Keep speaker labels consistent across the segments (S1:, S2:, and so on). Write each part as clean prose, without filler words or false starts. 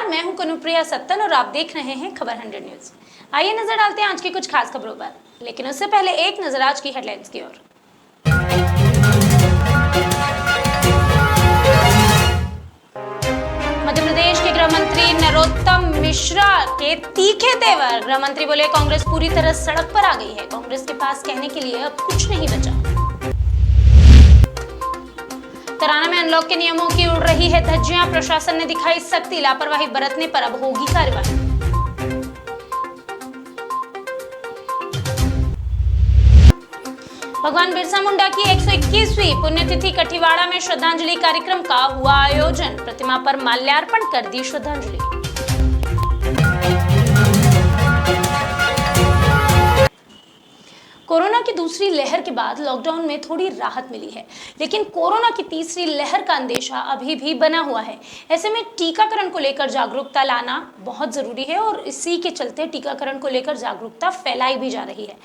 S1: नमस्कार, मैं हूं कनुप्रिया सत्तन और आप देख रहे हैं खबर 100 न्यूज। आइए नजर डालते हैं आज की कुछ खास खबरों पर, लेकिन उससे पहले एक नजर आज की हेडलाइंस की ओर। मध्य प्रदेश के गृह मंत्री नरोत्तम मिश्रा के तीखे तेवर। गृह मंत्री बोले कांग्रेस पूरी तरह सड़क पर आ गई है, कांग्रेस के पास कहने के लिए अब कुछ नहीं बचा। तराना में अनलॉक के नियमों की उड़ रही है धज्जियां, प्रशासन ने दिखाई सख्ती, लापरवाही बरतने पर अब होगी कार्रवाई। भगवान बिरसा मुंडा की 121वीं पुण्यतिथि कठिवाड़ा में श्रद्धांजलि कार्यक्रम का हुआ आयोजन, प्रतिमा पर माल्यार्पण कर दी श्रद्धांजलि। कोरोना की दूसरी लहर के बाद लॉकडाउन में थोड़ी राहत मिली है, लेकिन कोरोना की तीसरी लहर का अंदेशा अभी भी बना हुआ है। ऐसे में टीकाकरण को लेकर जागरूकता लाना बहुत जरूरी है और इसी के चलते टीकाकरण को लेकर जागरूकता फैलाई भी जा रही है।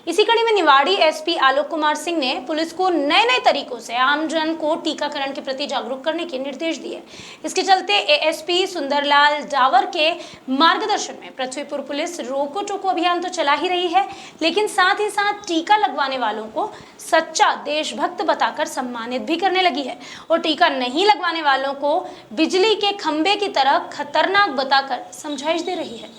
S1: इसी कड़ी में निवाड़ी एसपी आलोक कुमार सिंह ने पुलिस को नए नए तरीकों से आमजन को टीकाकरण के प्रति जागरूक करने के निर्देश दिए। इसके चलते एएसपी सुंदरलाल डावर के मार्गदर्शन में पृथ्वीपुर पुलिस रोको टोको अभियान तो चला ही रही है, लेकिन साथ ही साथ टीका लगवाने वालों को सच्चा देशभक्त बताकर सम्मानित भी करने लगी है और टीका नहीं लगवाने वालों को बिजली के खंभे की तरह खतरनाक बताकर समझाइश दे रही है।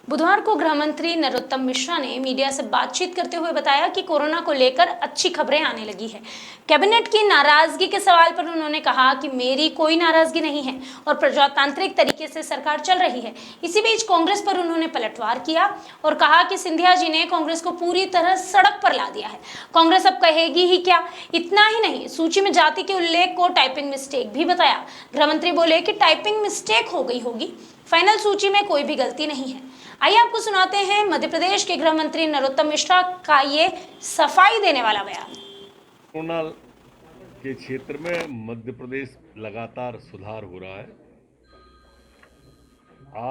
S1: बुधवार को गृह मंत्री नरोत्तम मिश्रा ने मीडिया से बातचीत करते हुए बताया कि कोरोना को लेकर अच्छी खबरें आने लगी है। कैबिनेट की नाराजगी के सवाल पर उन्होंने कहा कि मेरी कोई नाराजगी नहीं है और प्रजातांत्रिक तरीके से सरकार चल रही है। इसी बीच कांग्रेस पर उन्होंने पलटवार किया और कहा कि सिंधिया जी ने कांग्रेस को पूरी तरह सड़क पर ला दिया है। कांग्रेस अब कहेगी ही क्या। इतना ही नहीं, सूची में जाति के उल्लेख को टाइपिंग मिस्टेक भी बताया। गृह मंत्री बोले कि टाइपिंग मिस्टेक हो गई होगी, फाइनल सूची में कोई भी गलती नहीं है। आइए आपको सुनाते हैं मध्य प्रदेश के गृह मंत्री नरोत्तम मिश्रा का ये सफाई देने वाला बयान।
S2: कोरोना के क्षेत्र में मध्य प्रदेश लगातार सुधार हो रहा है।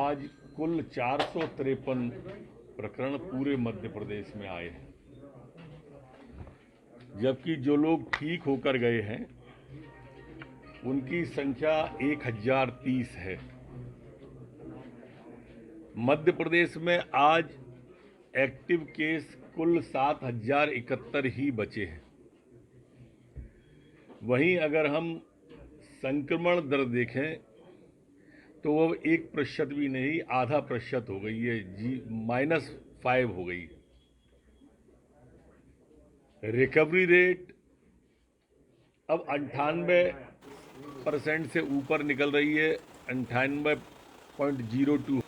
S2: आज कुल 453 प्रकरण पूरे मध्य प्रदेश में आए हैं, जबकि जो लोग ठीक होकर गए हैं उनकी संख्या 1030 है। मध्य प्रदेश में आज एक्टिव केस कुल 7071 ही बचे हैं। वहीं अगर हम संक्रमण दर देखें तो वो 1% भी नहीं, आधा प्रतिशत हो गई है, -5 हो गई है। रिकवरी रेट अब 98% से ऊपर निकल रही है, 98.02।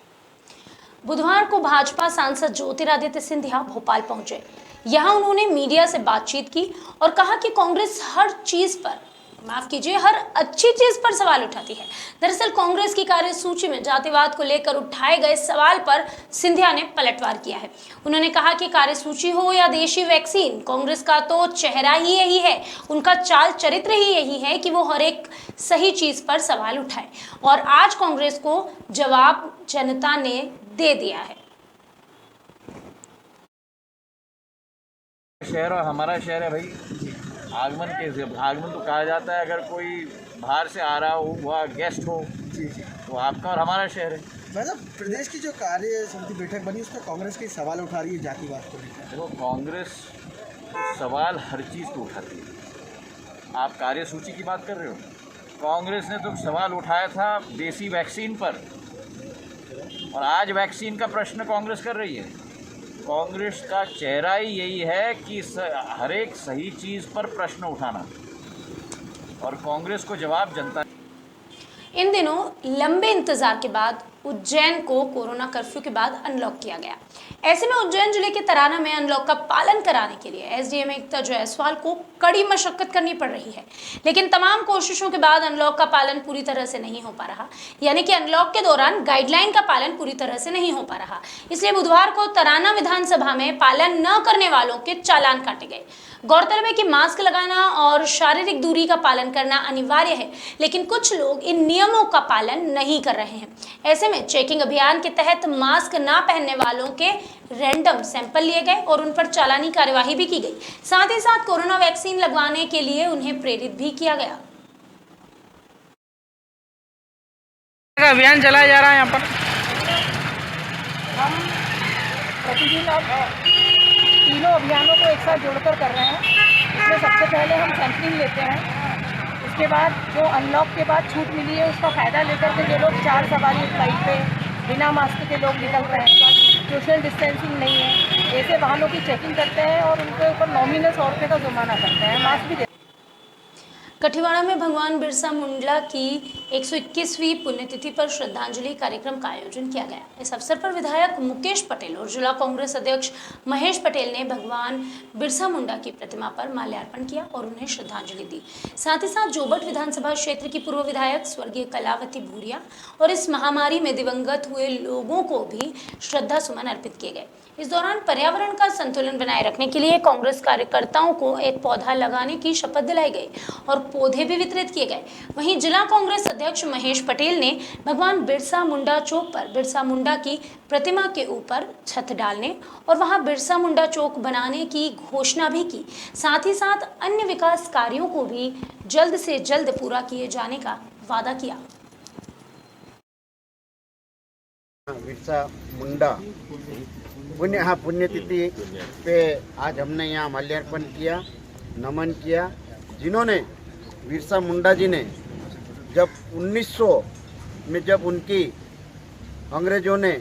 S1: बुधवार को भाजपा सांसद ज्योतिरादित्य सिंधिया भोपाल पहुंचे। यहां उन्होंने मीडिया से बातचीत की और कहा कि कांग्रेस हर अच्छी चीज पर सवाल उठाती है। दरअसल कांग्रेस की कार्यसूची में जातिवाद को लेकर उठाए गए सवाल पर सिंधिया ने पलटवार किया है। उन्होंने कहा कि कार्यसूची हो या देशी वैक्सीन, कांग्रेस का तो चेहरा ही यही है, उनका चाल चरित्र ही यही है कि वो हर एक सही चीज पर सवाल उठाए और आज कांग्रेस को जवाब जनता ने दे दिया है।
S3: शहर और हमारा शहर है भाई। आगमन तो कहा जाता है अगर कोई बाहर से आ रहा हो, वह गेस्ट हो, तो आपका और हमारा शहर है।
S4: मतलब प्रदेश की जो कार्य समिति बैठक बनी उसमें कांग्रेस के सवाल उठा रही है जातिवाद को लेकर।
S3: देखो, कांग्रेस सवाल हर चीज़ को उठाती है। आप कार्यसूची की बात कर रहे हो, कांग्रेस ने तो सवाल उठाया था देसी वैक्सीन पर, और आज वैक्सीन का प्रश्न कांग्रेस कर रही है। कांग्रेस का चेहरा ही यही है कि हर एक सही चीज़ पर प्रश्न उठाना, और कांग्रेस को जवाब जनता।
S1: इन दिनों लंबे इंतजार के बाद उज्जैन को कोरोना कर्फ्यू के बाद अनलॉक किया गया। ऐसे में उज्जैन जिले के तराना में अनलॉक का पालन कराने के लिए एसडीएम एकता जायसवाल को कड़ी मशक्कत करनी पड़ रही है, लेकिन तमाम कोशिशों के बाद अनलॉक का पालन पूरी तरह से नहीं हो पा रहा। यानी कि अनलॉक के दौरान गाइडलाइन का पालन पूरी तरह से नहीं हो पा रहा। इसलिए बुधवार को तराना विधानसभा में पालन न करने वालों के चालान काटे गए। गौरतलब है कि मास्क लगाना और शारीरिक दूरी का पालन करना अनिवार्य है, लेकिन कुछ लोग इन नियमों का पालन नहीं कर रहे हैं। ऐसे में चेकिंग अभियान के तहत मास्क ना पहनने वालों के रैंडम सैंपल लिए गए और उन पर चालानी कार्यवाही भी की गई। साथ ही साथ कोरोना वैक्सीन लगवाने के लिए उन्हें प्रेरित भी किया गया।
S5: अभियान चलाया जा रहा है यहाँ पर।
S6: हम प्रतिदिन अब तीनों अभियानों को एक साथ जोड़कर कर रहे हैं। इसमें सबसे पहले हम सैंपलिंग लेते हैं, उसके बाद जो अनलॉक के बाद छूट मिली है उसका फ़ायदा लेकर के जो लोग 4 सवारी फ्लाइट पे बिना मास्क के लोग निकल रहे हैं, सोशल डिस्टेंसिंग नहीं है, ऐसे वाहनों की चेकिंग करते हैं और उनके ऊपर नॉमिनल 100 रुपये का जुर्माना करते हैं, मास्क भी देते हैं।
S1: कठियावाड़ा में भगवान बिरसा मुंडा की 121वीं पुण्यतिथि पर श्रद्धांजलि कार्यक्रम का आयोजन किया गया। इस अवसर पर विधायक मुकेश पटेल और जिला कांग्रेस अध्यक्ष महेश पटेल ने भगवान बिरसा मुंडा की प्रतिमा पर माल्यार्पण किया और उन्हें श्रद्धांजलि दी। साथ ही साथ जोबट विधानसभा क्षेत्र की पूर्व विधायक स्वर्गीय कलावती भूरिया और इस महामारी में दिवंगत हुए लोगों को भी श्रद्धा सुमन अर्पित किए गए। इस दौरान पर्यावरण का संतुलन बनाए रखने के लिए कांग्रेस कार्यकर्ताओं को एक पौधा लगाने की शपथ दिलाई गई और पौधे भी वितरित किए गए। वहीं जिला कांग्रेस अध्यक्ष महेश पटेल ने भगवान बिरसा मुंडा चौक पर बिरसा मुंडा की प्रतिमा के ऊपर छत डालने और वहां बिरसा मुंडा चौक बनाने की घोषणा भी की। साथ ही साथ अन्य विकास कार्यों को भी जल्द से जल्द पूरा किए जाने का वादा किया।
S7: बिरसा मुंडा पुण्यतिथि पे आज हमने यहाँ माल्यार्पण किया, नमन किया, जिन्होंने बिरसा मुंडा जी ने जब 1900 में जब उनकी अंग्रेज़ों ने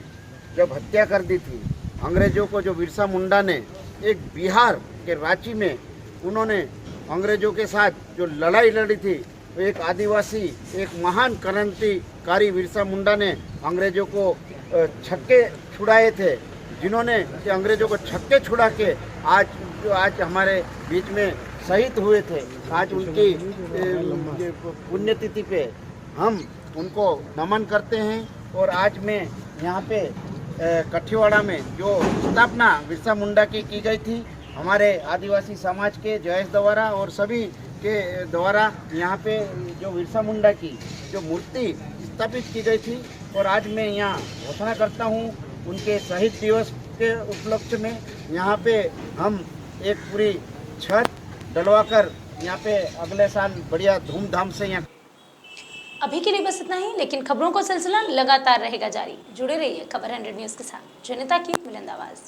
S7: जब हत्या कर दी थी, अंग्रेज़ों को जो बिरसा मुंडा ने एक बिहार के रांची में उन्होंने अंग्रेज़ों के साथ जो लड़ाई लड़ी थी, एक आदिवासी एक महान क्रांतिकारी बिरसा मुंडा ने अंग्रेज़ों को छक्के छुड़ाए थे, जिन्होंने अंग्रेज़ों को छक्के छुड़ा के आज हमारे बीच में शहीद हुए थे। आज उनकी पुण्यतिथि पे हम उनको नमन करते हैं। और आज मैं यहाँ पे कठियावाड़ा में जो स्थापना बिरसा मुंडा की गई थी, हमारे आदिवासी समाज के जयेश द्वारा और सभी के द्वारा यहाँ पे जो बिरसा मुंडा की जो मूर्ति स्थापित की गई थी, और आज मैं यहाँ घोषणा करता हूँ उनके शहीद दिवस के उपलक्ष्य में यहाँ पे हम एक पूरी छत डलवाकर यहाँ पे अगले साल बढ़िया धूमधाम से यहाँ।
S1: अभी के लिए बस इतना ही, लेकिन खबरों का सिलसिला लगातार रहेगा जारी। जुड़े रहिए खबर 100 न्यूज़ के साथ, जनता की बुलंद आवाज़।